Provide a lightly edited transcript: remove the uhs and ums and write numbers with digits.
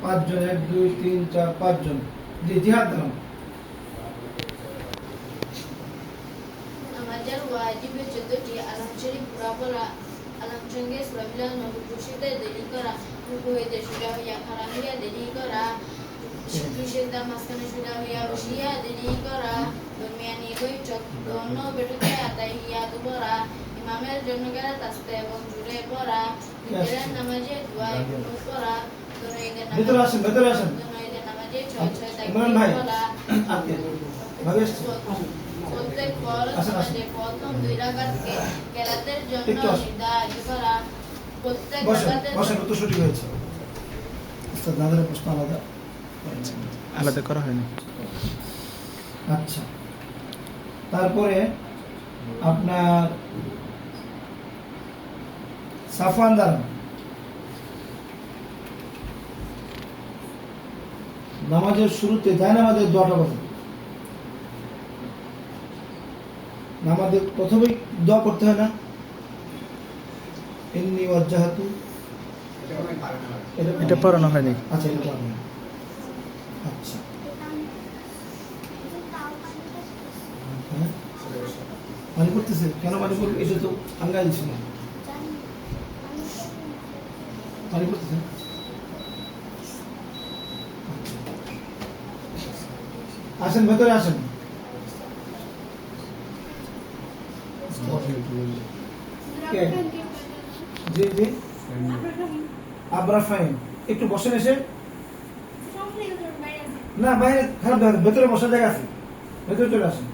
পাঁচজন, 1 2 3 4 5 জন। জি জিহাদ দিলাম। নামাজের ওয়াজিব 14টি। আলাম শরীফ পুরা পড়া, আলাম সঙ্গে সূরা মিলাদ, নবুশিতে দেরি করা, রুকু হইতে সোজা হইয়া খাড়া হইয়া দেরি করা, সিজদা মাঝখানে সোজা হইয়া বসিয়া দেরি করা, দরমিয়ানি বৈঠক দোনো বেঠকে আতাহিয়াত পড়া, ইমামের জন্য কেরাত আস্তে এবং জুড়ে পড়া, বিতরের নামাজে দোয়া কুনুত পড়া, ভিতরে আসেন, ভিতরে আসেন। দোনোইদের নামাজে 6 ইমরান ভাই তাকবীর পড়া। আপনি ভাবে এসেছেন। প্রত্যেক ফরজ নামাজে প্রথম 2 রাকাতকে কেরাতের জন্য একটু আসেন। নির্ধারিত করা। প্রত্যেক বসেন, রাকাতের বসেন, তো সঠিক হয়েছে। উস্তাদ নাদের প্রশ্ন আলাদা আলাদা করা হয়নি। আচ্ছা, তারপরে আপনার সাফওয়ান দাঁড়ান। নামাজের শুরুতে যায় নামাজের দোয়াটা বলেন। নামাজের প্রথমেই দোয়া করতে হয় না? ইন্নী ওয়াজ্জাহাতু, এটা পড়ানো হয়নি। আচ্ছা এটা পড়ানো হয়। আচ্ছা হ্যাঁ পানি পড়তেছে কেন? পানি পড়বে এটা তো আঙ্গাই দিচ্ছে না। পানি পড়তেছে আসেন, ভেতরে আসেন। কে? জি জি আবরা ফাইন, একটু বসেন এসে। না বাইরে খারাপ, ভেতরে বসার জায়গা আছে, ভেতরে চলে আসেন।